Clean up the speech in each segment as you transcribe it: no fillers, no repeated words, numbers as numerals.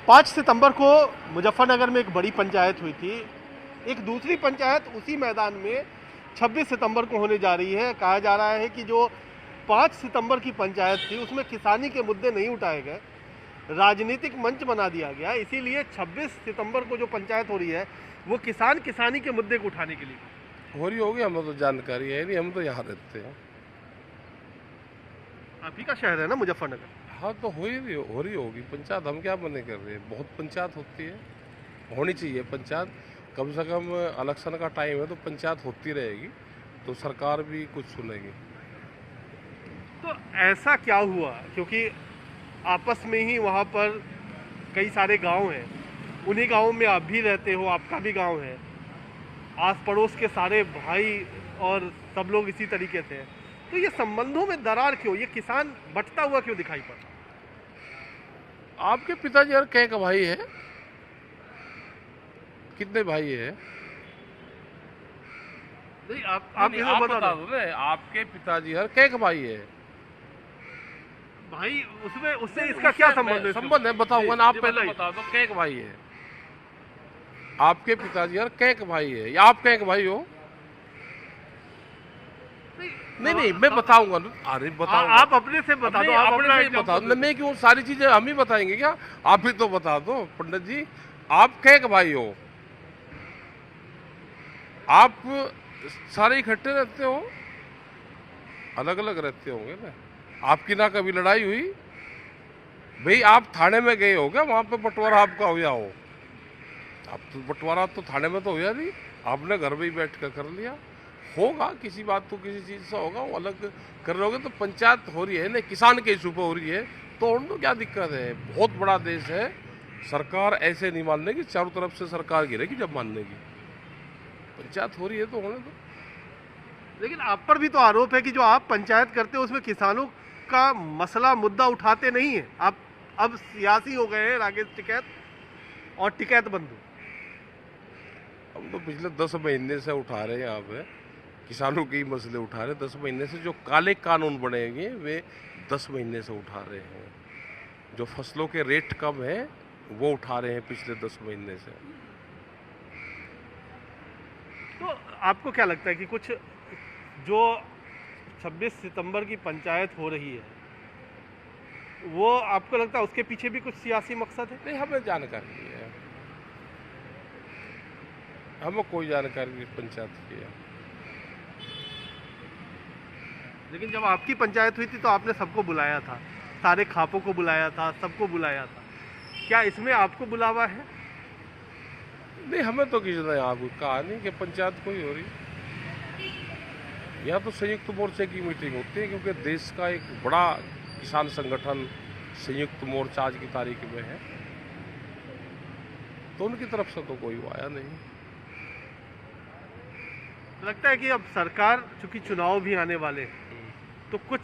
5 सितंबर को मुजफ्फरनगर में एक बड़ी पंचायत हुई थी। एक दूसरी पंचायत उसी मैदान में 26 सितंबर को होने जा रही है। कहा जा रहा है कि जो 5 सितंबर की पंचायत थी उसमें किसानी के मुद्दे नहीं उठाए गए, राजनीतिक मंच बना दिया गया। इसीलिए 26 सितंबर को जो पंचायत हो रही है वो किसानी के मुद्दे को उठाने के लिए हो रही होगी। हमें तो जानकारी है नहीं, हम तो यहाँ रहते हैं। आप ही का शहर है ना मुजफ्फरनगर। हाँ, तो हो रही होगी पंचायत। हम क्या मने कर रहे हैं, बहुत पंचायत होती है, होनी चाहिए पंचायत। कम से कम इलेक्शन का टाइम है तो पंचायत होती रहेगी, तो सरकार भी कुछ सुनेगी। तो ऐसा क्या हुआ, क्योंकि आपस में ही वहाँ पर कई सारे गांव हैं, उन्हीं गांवों में आप भी रहते हो, आपका भी गांव है, आस पड़ोस के सारे भाई और सब लोग इसी तरीके से हैं। तो ये संबंधों में दरार क्यों, ये किसान बंटता हुआ क्यों दिखाई पड़ा? आपके पिताजी यार कै का भाई है? कितने भाई है? नहीं, आप बता दो ना, आपके पिताजी यार कै का भाई है? भाई उसमें उससे इसका क्या संबंध है? संबंध है, बताऊंगा ना। आप पहले बता दो कै का भाई है? आपके पिताजी यार कै का भाई है या आप कै का भाई हो? नहीं, मैं बताऊंगा ना। अरे बताओ, आप अपने से बता दो। आप अपने से बता दो। मैं क्यों सारी चीजें हम ही बताएंगे क्या? आप ही तो बता दो पंडित जी। आप कै का भाई हो? आप सारे इकट्ठे रहते हो? अलग अलग रहते होंगे ना। आपकी ना कभी लड़ाई हुई? भाई आप थाने में गए हो क्या? वहां पे बंटवारा आपका हो या हो? आप तो बंटवारा तो थाने में तो हो या नहीं, आपने घर में ही बैठ कर लिया होगा। किसी बात को किसी चीज से होगा, वो अलग कर रहे होगे। तो पंचायत हो रही है ना, किसान के इशू पे हो रही है, तो उनको क्या दिक्कत है? बहुत बड़ा देश है, सरकार ऐसे नहीं मानने की, चारों तरफ से सरकार गिरेगी जब मानने की। पंचायत हो रही है तो होने दो। लेकिन आप पर भी तो आरोप है कि जो आप पंचायत करते हो उसमें किसानों का मसला मुद्दा उठाते नहीं है। आप अब सियासी हो गए हैं, राकेश टिकैत और टिकैत बंधु। हम तो पिछले 10 महीने से उठा रहे हैं यहाँ पे, किसानों के ही मसले उठा रहे हैं। 10 महीने से जो काले कानून बनेंगे वे 10 महीने से उठा रहे हैं। जो फसलों के रेट कम है वो उठा रहे हैं पिछले 10 महीने से। तो आपको क्या लगता है कि कुछ जो 26 सितंबर की पंचायत हो रही है वो आपको लगता है उसके पीछे भी कुछ सियासी मकसद है? नहीं, हमें जानकारी नहीं है, हमें कोई जानकारी नहीं पंचायत की है। लेकिन जब आपकी पंचायत हुई थी तो आपने सबको बुलाया था, सारे खापों को बुलाया था, सबको बुलाया था। क्या इसमें आपको बुलावा है? नहीं, हमें तो किसी ने यहाँ कोई कहा नहीं कि पंचायत कोई हो रही। यहाँ तो संयुक्त मोर्चे की मीटिंग होती है, क्योंकि देश का एक बड़ा किसान संगठन संयुक्त मोर्चा आज की तारीख में है, तो उनकी तरफ से तो कोई आया नहीं। लगता है कि अब सरकार, चूंकि चुनाव भी आने वाले हैं, तो कुछ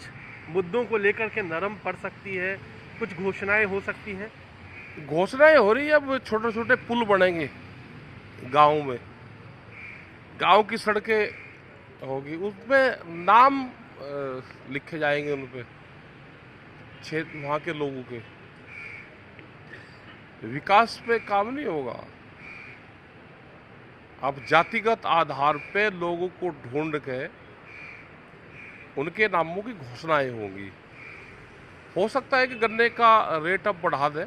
मुद्दों को लेकर के नरम पड़ सकती है, कुछ घोषणाएं हो सकती हैं। घोषणाएं हो रही है। अब छोटे छोटे पुल बनेंगे गाँव में, गांव की सड़कें होगी, उसमें नाम लिखे जाएंगे उन पे, क्षेत्र वहाँ के लोगों के। विकास पे काम नहीं होगा। अब जातिगत आधार पे लोगों को ढूंढ के उनके नामों की घोषणाएं होंगी। हो सकता है कि गन्ने का रेट अब बढ़ा दे,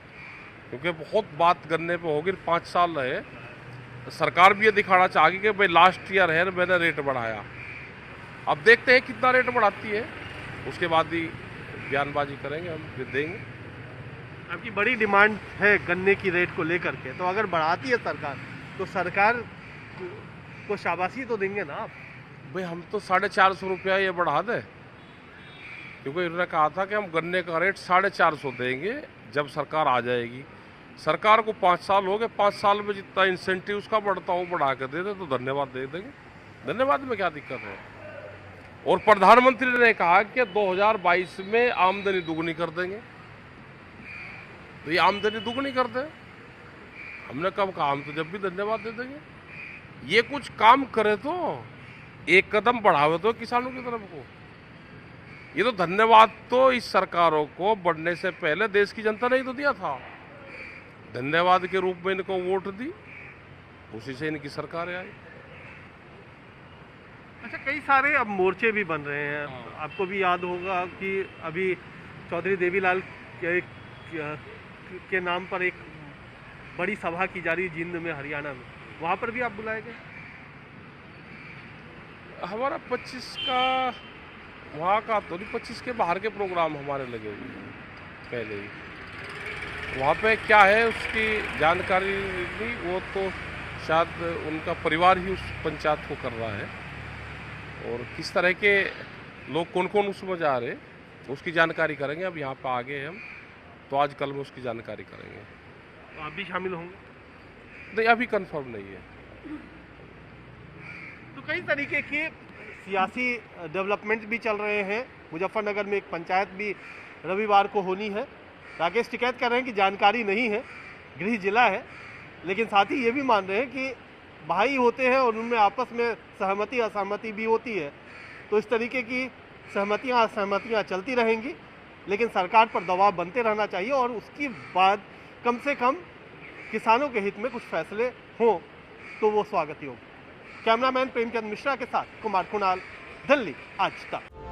क्योंकि बहुत बात गन्ने पे होगी। 5 साल रहे, सरकार भी ये दिखाना चाहेगी कि भाई लास्ट ईयर है मैंने रेट बढ़ाया। अब देखते हैं कितना रेट बढ़ाती है, उसके बाद ही बयानबाजी करेंगे, हम फिर देंगे। आपकी बड़ी डिमांड है गन्ने की रेट को लेकर के, तो अगर बढ़ाती है सरकार तो सरकार को शाबाशी तो देंगे ना आप? भाई हम तो 450 रुपया ये बढ़ा दे, क्योंकि इन्होंने कहा था कि हम गन्ने का रेट 450 देंगे जब सरकार आ जाएगी। सरकार को 5 साल हो गए, 5 साल में जितना इंसेंटिव उसका बढ़ता हो बढ़ा कर दे दे तो धन्यवाद दे देंगे। धन्यवाद में क्या दिक्कत है? और प्रधानमंत्री ने कहा कि 2022 में आमदनी दुगनी कर देंगे, तो ये आमदनी दुगनी कर दे। हमने कब कहा? हम तो जब भी धन्यवाद दे देंगे। ये कुछ काम करे तो, एक कदम बढ़ावे तो किसानों की तरफ को। ये तो धन्यवाद तो इस सरकारों को बढ़ने से पहले देश की जनता ने ही तो दिया था। धन्यवाद के रूप में इनको वोट दी, उसी से इनकी सरकार आई। अच्छा, कई सारे अब मोर्चे भी बन रहे हैं। आपको भी याद होगा कि अभी चौधरी देवीलाल के नाम पर एक बड़ी सभा की जा रही है जींद में, हरियाणा में, वहाँ पर भी आप बुलाए गए? हमारा 25 का वहाँ का तो नहीं, 25 के बाहर के प्रोग्राम हमारे लगे हुए हैं पहले ही। वहाँ पे क्या है उसकी जानकारी नहीं, वो तो शायद उनका परिवार ही उस पंचायत को कर रहा है, और किस तरह के लोग कौन कौन उसमें जा रहे उसकी जानकारी करेंगे। अब यहाँ पे आ गए हम, तो आज कल में उसकी जानकारी करेंगे। तो आप भी शामिल होंगे? नहीं, अभी कंफर्म नहीं है। तो कई तरीके के सियासी डेवलपमेंट भी चल रहे हैं। मुजफ्फरनगर में एक पंचायत भी रविवार को होनी है। राकेश टिकैत कह रहे हैं कि जानकारी नहीं है, गृह जिला है, लेकिन साथ ही ये भी मान रहे हैं कि भाई होते हैं और उनमें आपस में सहमति असहमति भी होती है। तो इस तरीके की सहमतियां असहमतियां चलती रहेंगी, लेकिन सरकार पर दबाव बनते रहना चाहिए और उसके बाद कम से कम किसानों के हित में कुछ फैसले हों तो वो स्वागत योग्य। कैमरामैन प्रेमचंद मिश्रा के साथ कुमार कुणाल, दिल्ली आज तक।